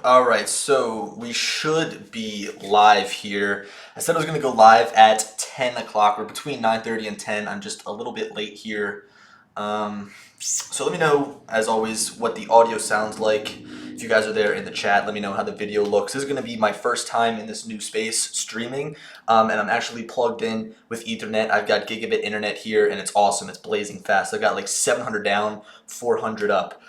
Alright, so we should be live here. I said I was going to go live at 10 o'clock, or between 9:30 and 10. I'm just a little bit late here. So let me know, as always, what the audio sounds like. If you guys are there in the chat, let me know how the video looks. This is going to be my first time in this new space streaming, and I'm actually plugged in with Ethernet. I've got gigabit internet here, and it's awesome. It's blazing fast. I've got like 700 down, 400 up.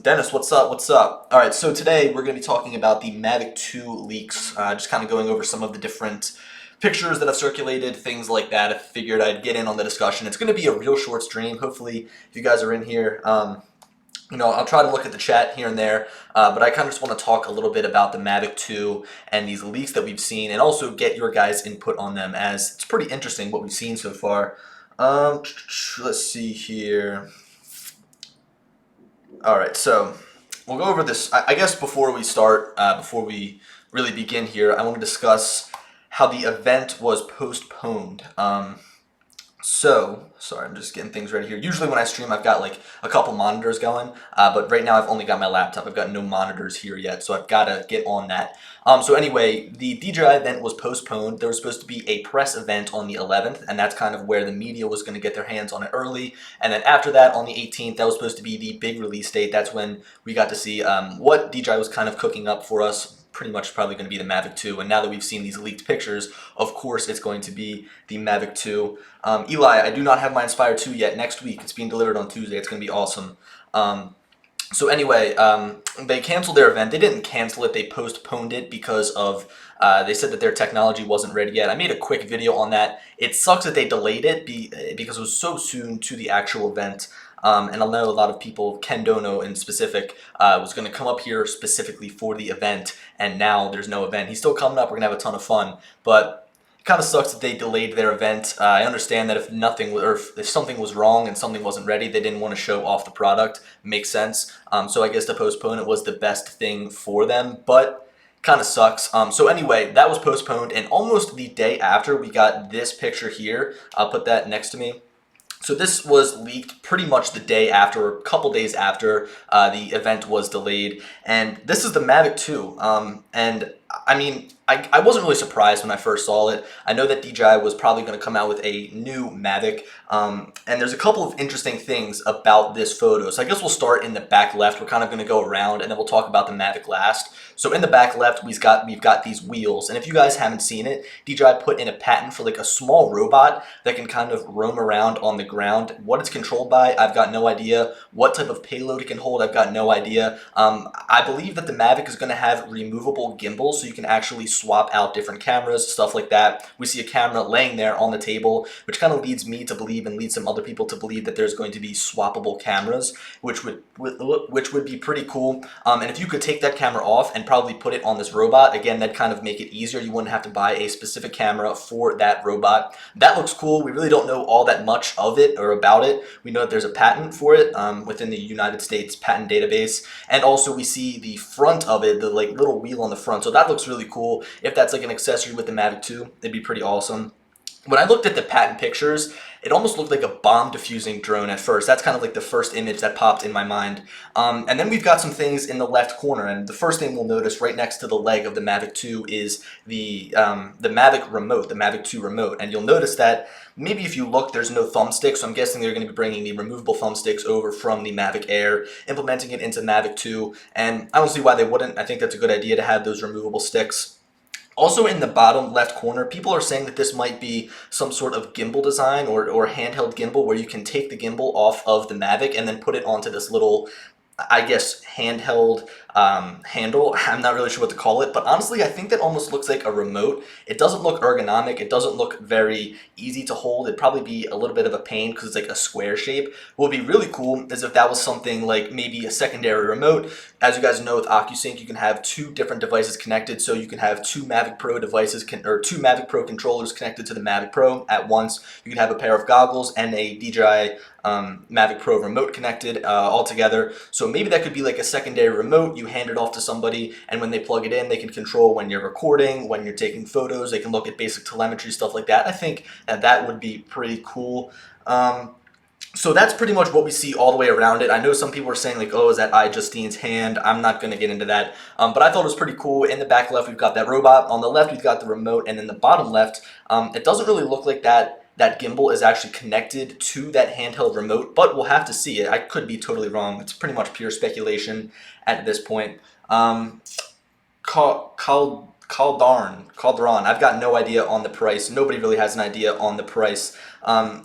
Dennis, what's up? What's up? All right, so today we're going to be talking about the Mavic 2 leaks, just kind of going over some of the different pictures that have circulated, things like that. I figured I'd get in on the discussion. It's going to be a real short stream. Hopefully, if you guys are in here, I'll try to look at the chat here and there, but I kind of just want to talk a little bit about the Mavic 2 and these leaks that we've seen, and also get your guys' input on them, as it's pretty interesting what we've seen so far. Let's see here. All right, so we'll go over this. I guess before we start, before we really begin here, I want to discuss how the event was postponed. Sorry, I'm just getting things ready here. Usually when I stream, I've got like a couple monitors going, but right now I've only got my laptop. I've got no monitors here yet, so I've got to get on that. So anyway, the DJI event was postponed. There was supposed to be a press event on the 11th, and that's kind of where the media was going to get their hands on it early. And then after that, on the 18th, that was supposed to be the big release date. That's when we got to see what DJI was kind of cooking up for us. Pretty much probably going to be the Mavic 2, and now that we've seen these leaked pictures, of course it's going to be the Mavic 2. Eli, I do not have my Inspire 2 yet. Next week, it's being delivered on Tuesday. It's going to be awesome. So anyway, they canceled their event. They didn't cancel it. They postponed it because of, they said that their technology wasn't ready yet. I made a quick video on that. It sucks that they delayed it because it was so soon to the actual event. And I know a lot of people, Ken Dono in specific, was going to come up here specifically for the event, and now there's no event. He's still coming up. We're going to have a ton of fun, but it kind of sucks that they delayed their event. I understand that if something was wrong and something wasn't ready, they didn't want to show off the product. Makes sense. So I guess to postpone it was the best thing for them, but kind of sucks. So anyway, that was postponed, and almost the day after, we got this picture here. I'll put that next to me. So this was leaked pretty much the day after, or a couple days after the event was delayed, and this is the Mavic 2. And I mean, I wasn't really surprised when I first saw it. I know that DJI was probably going to come out with a new Mavic, and there's a couple of interesting things about this photo. So I guess we'll start in the back left. We're kind of going to go around, and then we'll talk about the Mavic last. So in the back left, we've got these wheels, and if you guys haven't seen it, DJI put in a patent for like a small robot that can kind of roam around on the ground. What it's controlled by, I've got no idea. What type of payload it can hold, I've got no idea. I believe that the Mavic is going to have removable gimbals, so you can actually swap out different cameras, stuff like that. We see a camera laying there on the table, which kind of leads me to believe, and leads some other people to believe, that there's going to be swappable cameras, which would be pretty cool. And if you could take that camera off and probably put it on this robot, again, that'd kind of make it easier. You wouldn't have to buy a specific camera for that robot. That looks cool. We really don't know all that much of it or about it. We know that there's a patent for it within the United States patent database, and also we see the front of it, the like little wheel on the front. So that looks really cool. If that's like an accessory with the Mavic 2, it'd be pretty awesome. When I looked at the patent pictures, it almost looked like a bomb diffusing drone at first. That's kind of like the first image that popped in my mind. And then we've got some things in the left corner, and the first thing we'll notice right next to the leg of the Mavic 2 is the Mavic remote, the Mavic 2 remote. And you'll notice that maybe if you look, there's no thumbstick, so I'm guessing they're going to be bringing the removable thumbsticks over from the Mavic Air, implementing it into Mavic 2, and I don't see why they wouldn't. I think that's a good idea to have those removable sticks. Also in the bottom left corner, people are saying that this might be some sort of gimbal design or handheld gimbal, where you can take the gimbal off of the Mavic and then put it onto this little, I guess, handheld handle. I'm not really sure what to call it, but honestly, I think that almost looks like a remote. It doesn't look ergonomic. It doesn't look very easy to hold. It'd probably be a little bit of a pain because it's like a square shape. What would be really cool is if that was something like maybe a secondary remote. As you guys know, with OcuSync, you can have two different devices connected, so you can have two Mavic Pro devices, or two Mavic Pro controllers connected to the Mavic Pro at once. You can have a pair of goggles and a DJI Mavic Pro remote connected all together. So maybe that could be like a secondary remote. You hand it off to somebody, and when they plug it in, they can control when you're recording, when you're taking photos. They can look at basic telemetry, stuff like that. I think that would be pretty cool. So that's pretty much what we see all the way around it. I know some people are saying like, oh, is that Justine's hand? I'm not going to get into that. But I thought it was pretty cool. In the back left, we've got that robot. On the left, we've got the remote. And in the bottom left, it doesn't really look like that gimbal is actually connected to that handheld remote, but we'll have to see it. I could be totally wrong. It's pretty much pure speculation at this point. Calderon. I've got no idea on the price. Nobody really has an idea on the price.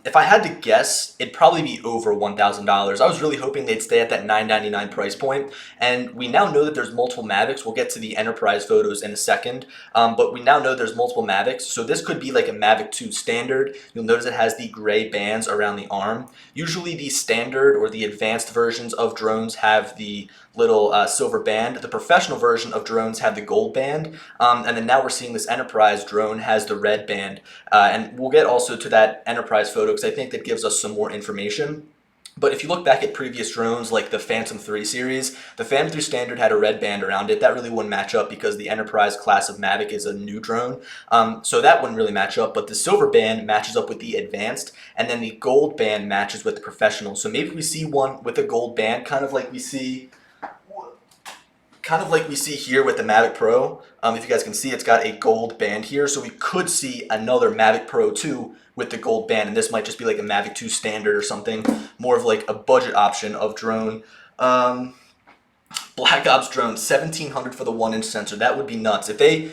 If I had to guess, it'd probably be over $1,000. I was really hoping they'd stay at that $999 price point. And we now know that there's multiple Mavics. We'll get to the enterprise photos in a second. But we now know there's multiple Mavics. So this could be like a Mavic 2 standard. You'll notice it has the gray bands around the arm. Usually the standard or the advanced versions of drones have the little silver band. The professional version of drones have the gold band, and then now we're seeing this enterprise drone has the red band, and we'll get also to that enterprise photo because I think that gives us some more information. But if you look back at previous drones like the Phantom 3 series, the Phantom 3 standard had a red band around it. That really wouldn't match up because the enterprise class of Mavic is a new drone, so that wouldn't really match up. But the silver band matches up with the advanced, and then the gold band matches with the professional. So maybe we see one with a gold band, kind of like we see here with the Mavic Pro. If you guys can see, it's got a gold band here, so we could see another Mavic Pro 2 with the gold band, and this might just be like a Mavic 2 standard or something, more of like a budget option of drone. Black Ops drone, $1,700 for the 1-inch sensor. That would be nuts. If they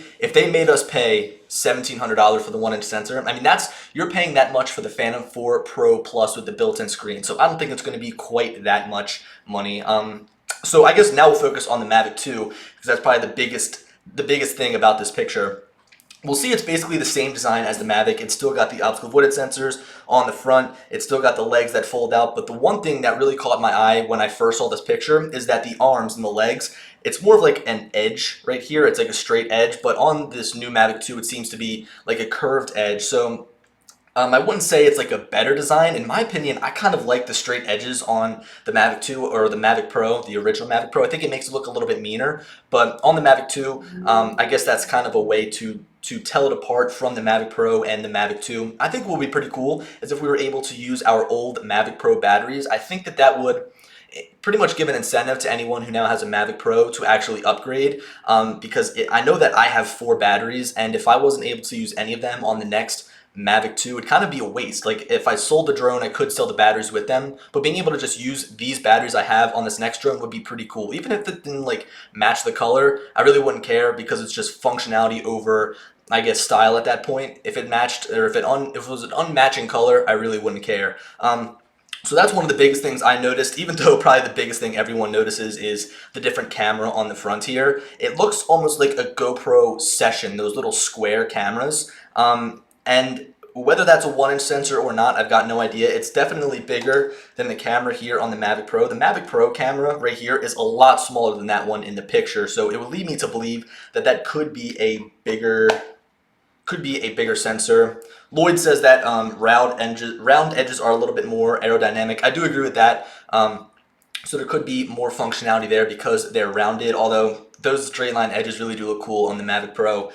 made us pay $1,700 for the 1-inch sensor, I mean, you're paying that much for the Phantom 4 Pro Plus with the built-in screen. So I don't think it's going to be quite that much money. So I guess now we'll focus on the Mavic 2 because that's probably the biggest thing about this picture. We'll see it's basically the same design as the Mavic. It's still got the optical avoidance sensors on the front. It's still got the legs that fold out. But the one thing that really caught my eye when I first saw this picture is that the arms and the legs, it's more of like an edge right here. It's like a straight edge. But on this new Mavic 2, it seems to be like a curved edge. So I wouldn't say it's like a better design. In my opinion, I kind of like the straight edges on the Mavic 2 or the Mavic Pro, the original Mavic Pro. I think it makes it look a little bit meaner. But on the Mavic 2, I guess that's kind of a way to tell it apart from the Mavic Pro and the Mavic 2. I think what would be pretty cool is if we were able to use our old Mavic Pro batteries. I think that would pretty much give an incentive to anyone who now has a Mavic Pro to actually upgrade, because I know that I have 4 batteries, and if I wasn't able to use any of them on the next Mavic 2, it'd kind of be a waste. Like if I sold the drone, I could sell the batteries with them, but being able to just use these batteries I have on this next drone would be pretty cool. Even if it didn't like match the color, I really wouldn't care because it's just functionality over, I guess, style at that point. If it matched or if it was an unmatching color, I really wouldn't care. So that's one of the biggest things I noticed, even though probably the biggest thing everyone notices is the different camera on the front here. It looks almost like a GoPro Session, those little square cameras. And whether that's a 1-inch sensor or not, I've got no idea. It's definitely bigger than the camera here on the Mavic Pro. The Mavic Pro camera right here is a lot smaller than that one in the picture, so it would lead me to believe that could be a bigger sensor. Lloyd says that round edges are a little bit more aerodynamic. I do agree with that. So there could be more functionality there because they're rounded, although those straight line edges really do look cool on the Mavic Pro.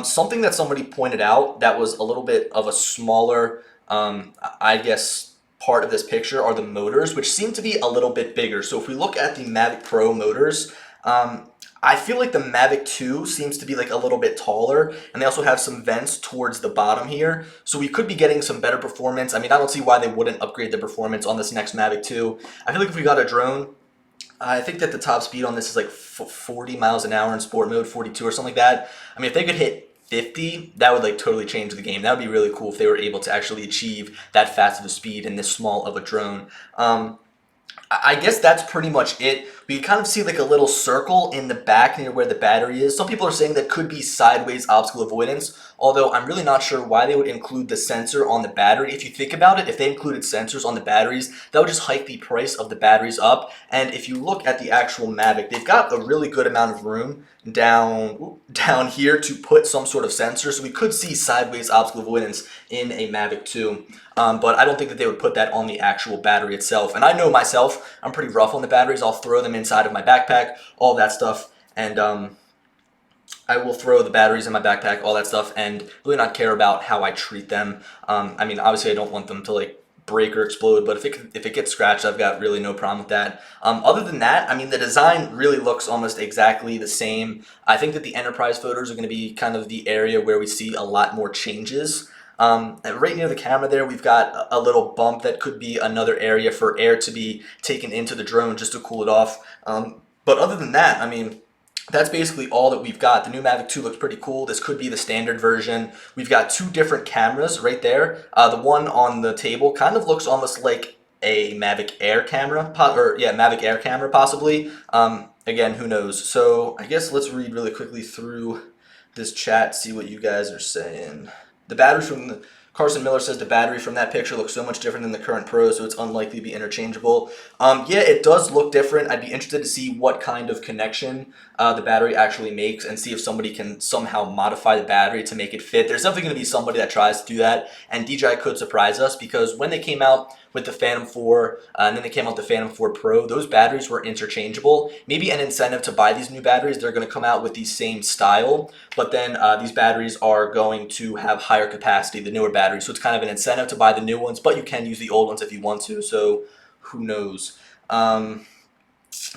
Something that somebody pointed out that was a little bit of a smaller, I guess, part of this picture are the motors, which seem to be a little bit bigger. So if we look at the Mavic Pro motors, I feel like the Mavic 2 seems to be like a little bit taller, and they also have some vents towards the bottom here. So we could be getting some better performance. I mean, I don't see why they wouldn't upgrade the performance on this next Mavic 2. I feel like if we got a drone, I think that the top speed on this is like 40 miles an hour in sport mode, 42 or something like that. I mean, if they could hit 50, that would like totally change the game. That would be really cool if they were able to actually achieve that fast of a speed in this small of a drone. I guess that's pretty much it. We kind of see like a little circle in the back near where the battery is. Some people are saying that could be sideways obstacle avoidance, although I'm really not sure why they would include the sensor on the battery. If you think about it, if they included sensors on the batteries, that would just hike the price of the batteries up. And if you look at the actual Mavic, they've got a really good amount of room down here to put some sort of sensor. So we could see sideways obstacle avoidance in a Mavic 2. But I don't think that they would put that on the actual battery itself. And I know myself, I'm pretty rough on the batteries. I'll throw them inside of my backpack, all that stuff. And I will throw the batteries in my backpack, all that stuff, and really not care about how I treat them. I mean, obviously I don't want them to like break or explode, but if it gets scratched, I've got really no problem with that. Other than that, I mean, the design really looks almost exactly the same. I think that the enterprise photos are going to be kind of the area where we see a lot more changes. Right near the camera there, we've got a little bump that could be another area for air to be taken into the drone just to cool it off. But other than that, I mean, that's basically all that we've got. The new Mavic 2 looks pretty cool. This could be the standard version. We've got two different cameras right there. The one on the table kind of looks almost like a Mavic Air camera, Mavic Air camera possibly. Again, who knows? So I guess let's read really quickly through this chat, see what you guys are saying. The battery from the Carson Miller says the battery from that picture looks so much different than the current Pro, so it's unlikely to be interchangeable. Yeah, it does look different. I'd be interested to see what kind of connection the battery actually makes and see if somebody can somehow modify the battery to make it fit. There's definitely going to be somebody that tries to do that, and DJI could surprise us because when they came out with the Phantom 4 and then they came out with the Phantom 4 Pro, those batteries were interchangeable. Maybe an incentive to buy these new batteries, they're going to come out with the same style, but then these batteries are going to have higher capacity, the newer batteries, so it's kind of an incentive to buy the new ones, but you can use the old ones if you want to, so who knows.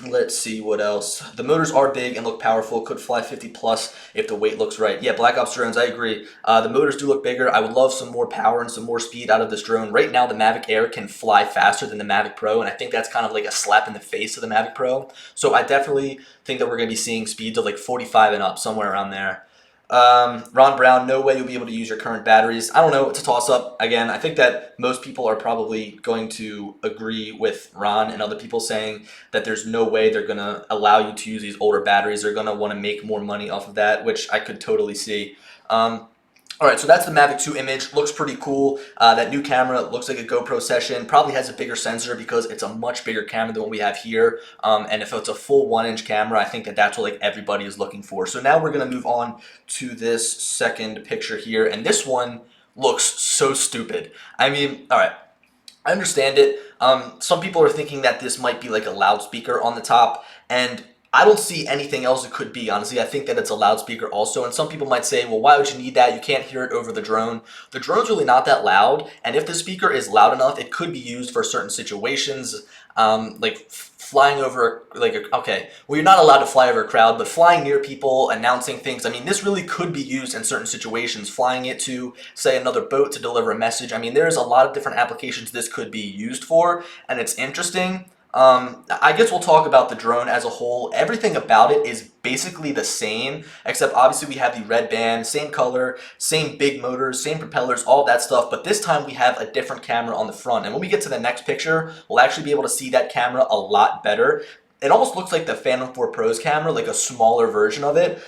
Let's see what else. The motors are big and look powerful. Could fly 50 plus if the weight looks right. Yeah, Black Ops drones, I agree. The motors do look bigger. I would love some more power and some more speed out of this drone. Right now, the Mavic Air can fly faster than the Mavic Pro, and I think that's kind of like a slap in the face of the Mavic Pro. So I definitely think that we're going to be seeing speeds of like 45 and up, somewhere around there. Ron Brown, no way you'll be able to use your current batteries. I don't know, it's a toss-up. Again, I think that most people are probably going to agree with Ron and other people saying that there's no way they're going to allow you to use these older batteries. They're going to want to make more money off of that, which I could totally see. All right, so that's the Mavic 2 image. Looks pretty cool. That new camera looks like a GoPro Session. Probably has a bigger sensor because it's a much bigger camera than what we have here. And if it's a full 1-inch camera, I think that that's what like everybody is looking for. So now we're going to move on to this second picture here. And this one looks so stupid. I mean, all right, I understand it. Some people are thinking that this might be like a loudspeaker on the top. And I don't see anything else it could be, honestly. I think that it's a loudspeaker also, and some people might say, well, why would you need that? You can't hear it over the drone. The drone's really not that loud, and if the speaker is loud enough, it could be used for certain situations, like flying over, okay, well, you're not allowed to fly over a crowd, but flying near people, announcing things, I mean, this really could be used in certain situations. Flying it to, say, another boat to deliver a message. I mean, there's a lot of different applications this could be used for, and it's interesting. I guess we'll talk about the drone as a whole. Everything about it is basically the same, except obviously we have the red band, same color, same big motors, same propellers, all that stuff, but this time we have a different camera on the front. And when we get to the next picture, we'll actually be able to see that camera a lot better. It almost looks like the Phantom 4 Pro's camera, like a smaller version of it.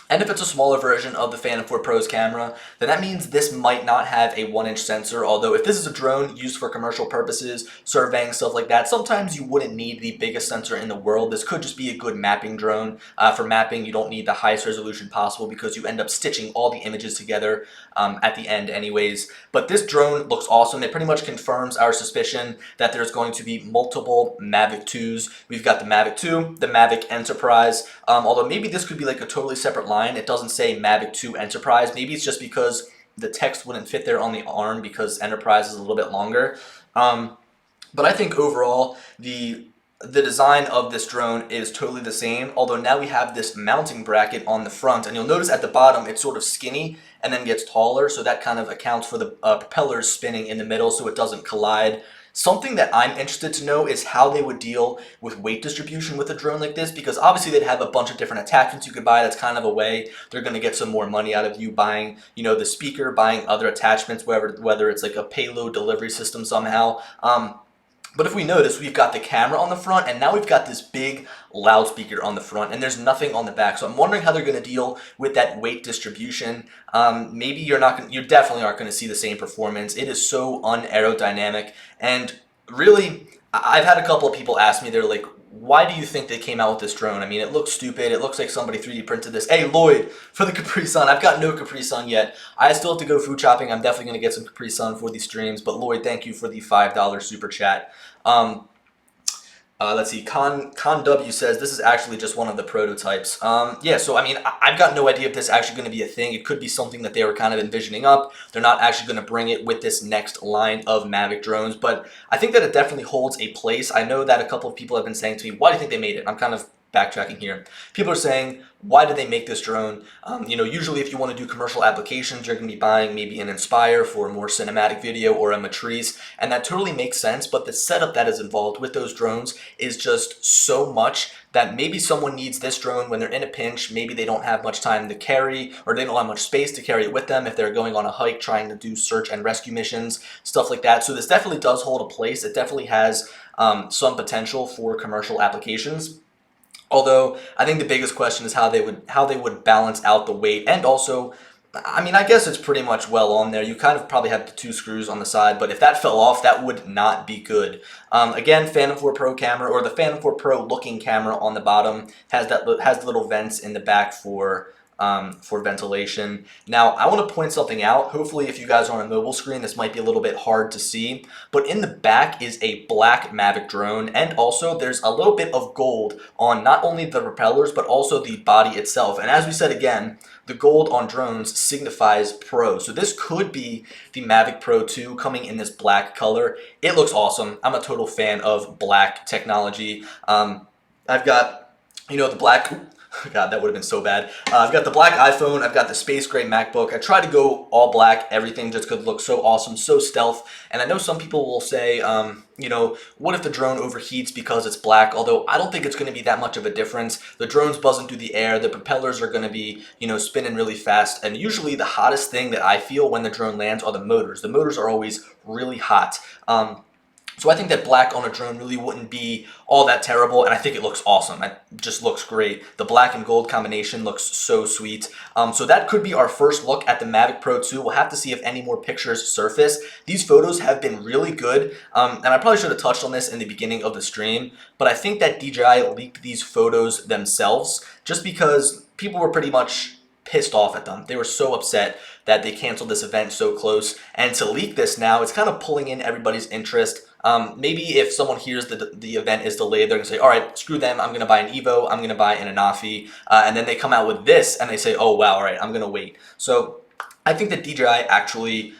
And if it's a smaller version of the Phantom 4 Pro's camera, then that means this might not have a 1-inch sensor, although if this is a drone used for commercial purposes, surveying, stuff like that, sometimes you wouldn't need the biggest sensor in the world. This could just be a good mapping drone. For mapping, you don't need the highest resolution possible because you end up stitching all the images together at the end anyways. But this drone looks awesome. It pretty much confirms our suspicion that there's going to be multiple Mavic 2s. We've got the Mavic 2, the Mavic Enterprise, although maybe this could be like a totally separate line. It doesn't say Mavic 2 Enterprise. Maybe it's just because the text wouldn't fit there on the arm because Enterprise is a little bit longer. But I think overall the design of this drone is totally the same, although now we have this mounting bracket on the front, and you'll notice at the bottom it's sort of skinny and then gets taller, so that kind of accounts for the propellers spinning in the middle so it doesn't collide. Something that I'm interested to know is how they would deal with weight distribution with a drone like this, because obviously they'd have a bunch of different attachments you could buy. That's kind of a way they're going to get some more money out of you buying, you know, the speaker, buying other attachments, whether it's like a payload delivery system somehow. But if we notice, we've got the camera on the front, and now we've got this big loudspeaker on the front, and there's nothing on the back. So I'm wondering how they're going to deal with that weight distribution. Maybe you definitely aren't going to see the same performance. It is so unaerodynamic, and really, I've had a couple of people ask me, they're like, why do you think they came out with this drone? I mean, it looks stupid. It looks like somebody 3D printed this. Hey, Lloyd, for the Capri Sun. I've got no Capri Sun yet. I still have to go food shopping. I'm definitely going to get some Capri Sun for these streams. But Lloyd, thank you for the $5 super chat. Let's see. Con W says this is actually just one of the prototypes. Yeah. So I mean, I've got no idea if this is actually going to be a thing. It could be something that they were kind of envisioning up. They're not actually going to bring it with this next line of Mavic drones, but I think that it definitely holds a place. I know that a couple of people have been saying to me, "Why do you think they made it?" I'm kind of backtracking here. People are saying, why did they make this drone? Usually if you want to do commercial applications, you're going to be buying maybe an Inspire for a more cinematic video or a Matrice, and that totally makes sense, but the setup that is involved with those drones is just so much that maybe someone needs this drone when they're in a pinch. Maybe they don't have much time to carry, or they don't have much space to carry it with them if they're going on a hike trying to do search and rescue missions, stuff like that. So this definitely does hold a place. It definitely has some potential for commercial applications. Although I think the biggest question is how they would balance out the weight, and also, I mean, I guess it's pretty much well on there. You kind of probably have the two screws on the side, but if that fell off, that would not be good. Again, Phantom 4 Pro camera, or the Phantom 4 Pro looking camera on the bottom, has the little vents in the back for ventilation. Now, I want to point something out. Hopefully, if you guys are on a mobile screen, this might be a little bit hard to see, but in the back is a black Mavic drone, and also there's a little bit of gold on not only the propellers, but also the body itself. And as we said again, the gold on drones signifies Pro. So this could be the Mavic Pro 2 coming in this black color. It looks awesome. I'm a total fan of black technology. I've got, the black. God, that would have been so bad. I've got the black iPhone. I've got the space gray MacBook. I try to go all black, everything just could look so awesome, so stealth. And I know some people will say, what if the drone overheats because it's black? Although I don't think it's going to be that much of a difference. The drone's buzzing through the air. The propellers are going to be, spinning really fast. And usually the hottest thing that I feel when the drone lands are the motors. The motors are always really hot. So I think that black on a drone really wouldn't be all that terrible, and I think it looks awesome. It just looks great. The black and gold combination looks so sweet. So that could be our first look at the Mavic Pro 2. We'll have to see if any more pictures surface. These photos have been really good, and I probably should have touched on this in the beginning of the stream, but I think that DJI leaked these photos themselves just because people were pretty much pissed off at them. They were so upset that they canceled this event so close, and to leak this now, it's kind of pulling in everybody's interest. Maybe if someone hears that the event is delayed, they're going to say, all right, screw them, I'm going to buy an Evo, I'm going to buy an Anafi, and then they come out with this, and they say, oh, wow, all right, I'm going to wait. So I think that DJI actually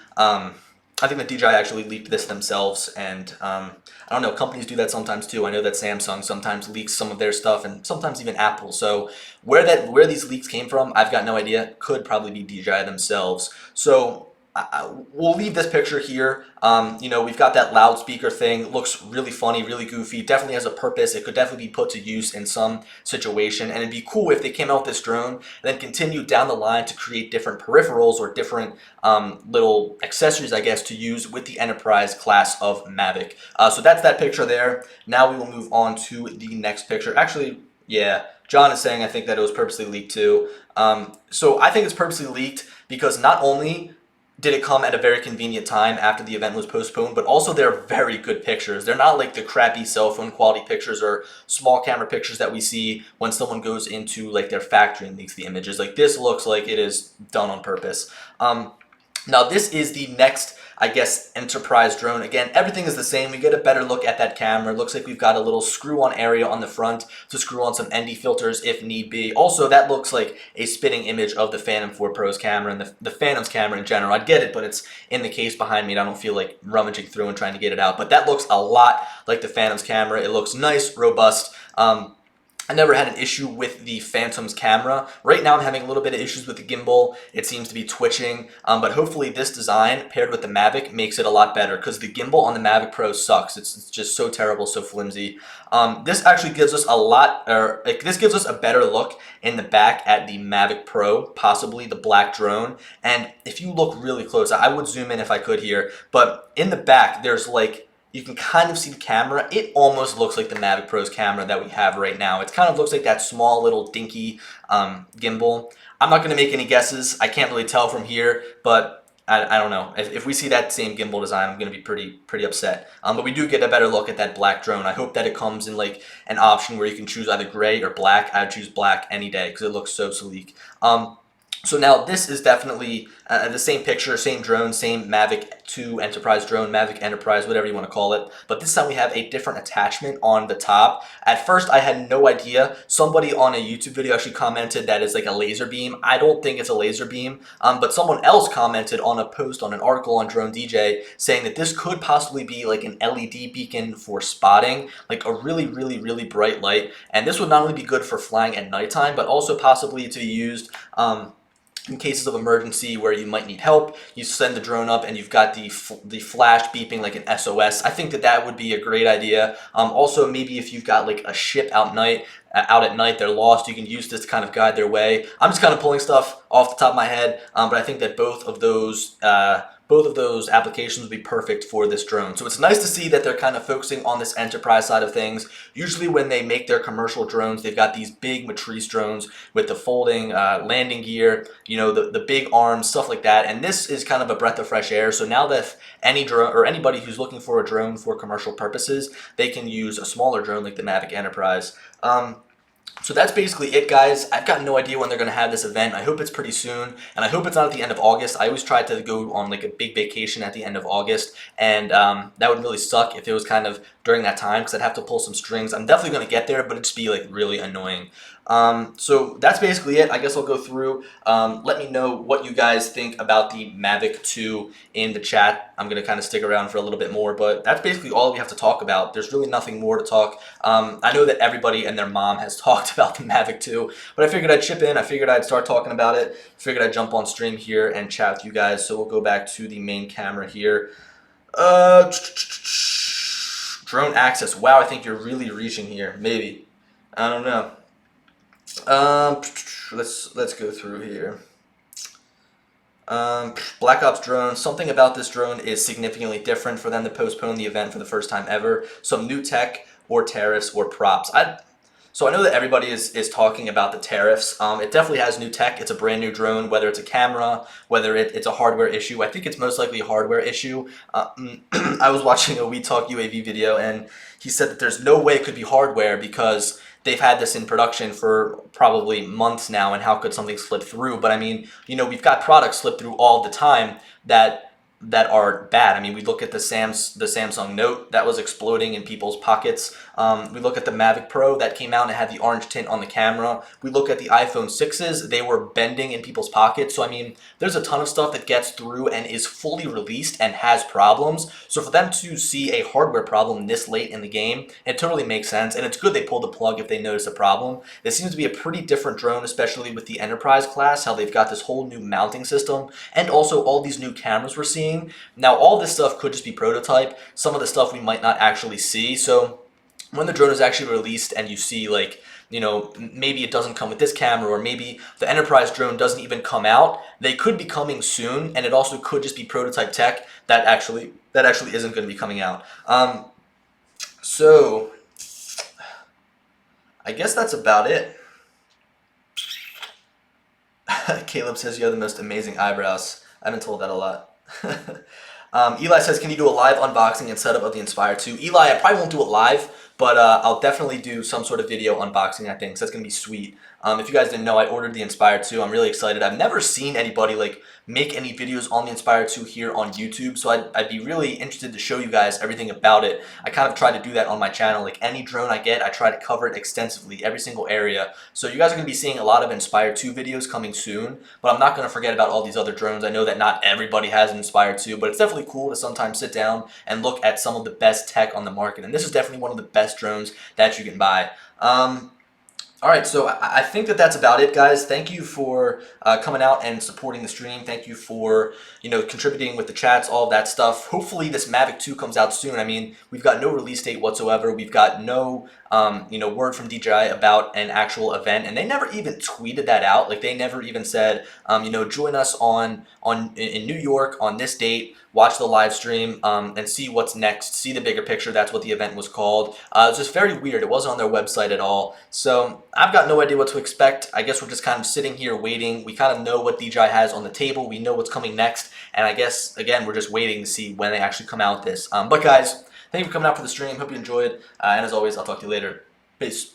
leaked this themselves, and I don't know, companies do that sometimes too. I know that Samsung sometimes leaks some of their stuff, and sometimes even Apple. So where these leaks came from, I've got no idea. Could probably be DJI themselves. So we'll leave this picture here. We've got that loudspeaker thing. It looks really funny, really goofy. Definitely has a purpose. It could definitely be put to use in some situation. And it'd be cool if they came out with this drone and then continued down the line to create different peripherals or different little accessories, I guess, to use with the Enterprise class of Mavic. So that's that picture there. Now we will move on to the next picture. Actually, yeah, John is saying I think that it was purposely leaked too. So I think it's purposely leaked because not only did it come at a very convenient time after the event was postponed, but also they're very good pictures. They're not like the crappy cell phone quality pictures or small camera pictures that we see when someone goes into like their factory and leaks the images. Like this looks like it is done on purpose. Now this is the next, I guess, Enterprise drone. Again, everything is the same. We get a better look at that camera. It looks like we've got a little screw-on area on the front to screw on some ND filters if need be. Also, that looks like a spitting image of the Phantom 4 Pro's camera and the Phantom's camera in general. I'd get it, but it's in the case behind me and I don't feel like rummaging through and trying to get it out. But that looks a lot like the Phantom's camera. It looks nice, robust. I never had an issue with the Phantom's camera. Right now I'm having a little bit of issues with the gimbal. It seems to be twitching, but hopefully this design paired with the Mavic makes it a lot better because the gimbal on the Mavic Pro sucks. It's just so terrible, so flimsy. This actually gives us this gives us a better look in the back at the Mavic Pro, possibly the black drone. And if you look really close, I would zoom in if I could here, but in the back there's like, you can kind of see the camera. It almost looks like the Mavic Pro's camera that we have right now. It kind of looks like that small little dinky gimbal. I'm not going to make any guesses. I can't really tell from here, but I don't know. If we see that same gimbal design, I'm going to be pretty upset. But we do get a better look at that black drone. I hope that it comes in like an option where you can choose either gray or black. I'd choose black any day because it looks so sleek. So now this is definitely the same picture, same drone, same Mavic 2 Enterprise drone, Mavic Enterprise, whatever you want to call it. But this time we have a different attachment on the top. At first, I had no idea. Somebody on a YouTube video actually commented that it's like a laser beam. I don't think it's a laser beam, but someone else commented on a post on an article on Drone DJ saying that this could possibly be like an LED beacon for spotting, like a really, really, really bright light. And this would not only be good for flying at nighttime, but also possibly to be used in cases of emergency where you might need help. You send the drone up and you've got the flash beeping like an SOS. I think that that would be a great idea. Also, maybe if you've got like a ship out at night, they're lost, you can use this to kind of guide their way. I'm just kind of pulling stuff off the top of my head, but I think that both of those applications would be perfect for this drone. So it's nice to see that they're kind of focusing on this enterprise side of things. Usually when they make their commercial drones, they've got these big Matrice drones with the folding landing gear, you know, the big arms, stuff like that. And this is kind of a breath of fresh air. So now that any drone or anybody who's looking for a drone for commercial purposes, they can use a smaller drone like the Mavic Enterprise. So that's basically it, guys. I've got no idea when they're going to have this event. I hope it's pretty soon, and I hope it's not at the end of August. I always try to go on like a big vacation at the end of August, and that would really suck if it was kind of during that time because I'd have to pull some strings. I'm definitely going to get there, but it'd just be like really annoying. So that's basically it. I guess I'll go through. Let me know what you guys think about the Mavic 2 in the chat. I'm going to kind of stick around for a little bit more, but that's basically all we have to talk about. There's really nothing more to talk. I know that everybody and their mom has talked about the Mavic 2, but I figured I'd chip in. I figured I'd start talking about it. I figured I'd jump on stream here and chat with you guys. So we'll go back to the main camera here. Drone access. Wow, I think you're really reaching here. Maybe. I don't know. Let's go through here. Black Ops drone. Something about this drone is significantly different for them to postpone the event for the first time ever. Some new tech or tariffs or props. So I know that everybody is talking about the tariffs. It definitely has new tech. It's a brand new drone, whether it's a camera, whether it's a hardware issue. I think it's most likely a hardware issue. I was watching a We Talk UAV video, and he said that there's no way it could be hardware because they've had this in production for probably months now, and how could something slip through? But I mean, you know, we've got products slip through all the time that are bad. I mean, we look at the Samsung Note that was exploding in people's pockets. We look at the Mavic Pro that came out and had the orange tint on the camera. We look at the iPhone 6s, they were bending in people's pockets. So I mean, there's a ton of stuff that gets through and is fully released and has problems. So for them to see a hardware problem this late in the game, it totally makes sense. And it's good they pulled the plug if they notice a problem. This seems to be a pretty different drone, especially with the Enterprise class, how they've got this whole new mounting system and also all these new cameras we're seeing. Now, all this stuff could just be prototype. Some of the stuff we might not actually see. So when the drone is actually released and you see, like, you know, maybe it doesn't come with this camera, or maybe the Enterprise drone doesn't even come out, they could be coming soon, and it also could just be prototype tech that actually isn't going to be coming out. So I guess that's about it. Caleb says you have the most amazing eyebrows. I've been told that a lot. Eli says, can you do a live unboxing and setup of the Inspire 2? Eli, I probably won't do it live, but I'll definitely do some sort of video unboxing, I think, so that's going to be sweet. If you guys didn't know, I ordered the Inspire 2. I'm really excited. I've never seen anybody like make any videos on the Inspire 2 here on YouTube, so I'd be really interested to show you guys everything about it. I kind of try to do that on my channel. Like any drone I get, I try to cover it extensively, every single area. So you guys are going to be seeing a lot of Inspire 2 videos coming soon, but I'm not going to forget about all these other drones. I know that not everybody has an Inspire 2, but it's definitely cool to sometimes sit down and look at some of the best tech on the market, and this is definitely one of the best drones that you can buy. All right, so I think that that's about it, guys. Thank you for coming out and supporting the stream. Thank you for, you know, contributing with the chats, all of that stuff. Hopefully this Mavic 2 comes out soon. I mean, we've got no release date whatsoever. We've got no, you know, word from DJI about an actual event, and they never even tweeted that out. Like, they never even said, you know, join us in New York on this date. Watch the live stream and see what's next, see the bigger picture. That's what the event was called. It was just very weird. It wasn't on their website at all. So I've got no idea what to expect. I guess we're just kind of sitting here waiting. We kind of know what DJI has on the table. We know what's coming next. And I guess, again, we're just waiting to see when they actually come out with this. But guys, thank you for coming out for the stream. Hope you enjoyed. And as always, I'll talk to you later. Peace.